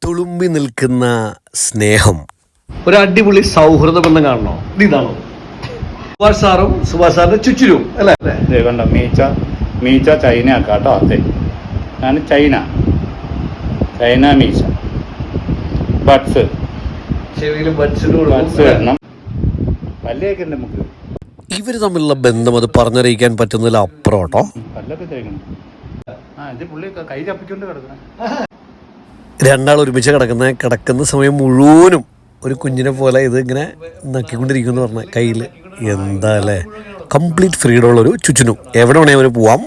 തുളുമ്പി നിൽക്കുന്ന സ്നേഹം. ഒരു അടിപൊളി സൗഹൃദ ബന്ധം കാണണോ? ഇതാണോ സുഭാഷ് സാറും സുഭാഷ് സാറിന്റെ ചുറ്റിലും അല്ലേ? കണ്ടോ മീച്ച ചൈന ആക്കാട്ടോ. അതെ, ഞാൻ ചൈന മീച്ച ബഡ്സ് വരണം. പല്ലയൊക്കെ ഉണ്ട് നമുക്ക്. ഇവർ തമ്മിലുള്ള ബന്ധം അത് പറഞ്ഞറിയിക്കാൻ പറ്റുന്നതിൽ അപ്പുറം കേട്ടോ. പല്ലൊക്കെ തേക്കണം. ഇത് പുള്ളി കൈ ചപ്പിക്കൊണ്ട് കിടക്കണം. രണ്ടാൾ ഒരുമിച്ച് കിടക്കുന്ന സമയം മുഴുവനും ഒരു കുഞ്ഞിനെ പോലെ ഇത് ഇങ്ങനെ നക്കിക്കൊണ്ടിരിക്കുമെന്ന് പറഞ്ഞ കയ്യിൽ. എന്താ അല്ലേ, കംപ്ലീറ്റ് ഫ്രീഡം ഉള്ളൊരു ചുറ്റിനും എവിടെ വേണേ അവന് പോവാം.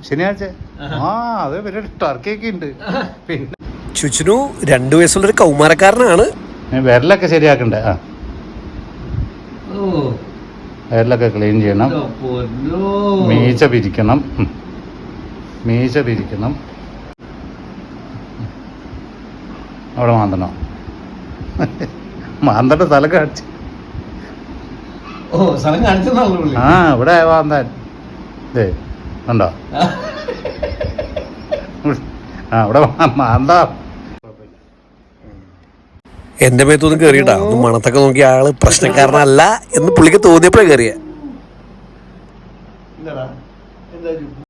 ശനിയാഴ്ച അത് ടർക്കിയൊക്കെ ഉണ്ട്. പിന്നെ ചുച്ചിനു 2 വയസ്സുള്ളൊരു കൗമാരക്കാരനാണ്. വിരലൊക്കെ ശരിയാക്കണ്ടേ? വിരലൊക്കെ ക്ലീൻ ചെയ്യണം. മീശ പിരിക്കണം. അവിടെ മാന്തണോ? മാന്തന്റെ സ്ഥലം കാണിച്ചു. ഇവിടെ മാന്താൻ കണ്ടോ? അവിടെ മാന്താ. എന്റെ മേത്തൊന്നും കയറിയിട്ടാ. ഒന്ന് മണത്തൊക്കെ നോക്കിയ ആള് പ്രശ്നക്കാരനല്ല എന്ന് പുള്ളിക്ക് തോന്നിയപ്പോഴേ കയറിയ.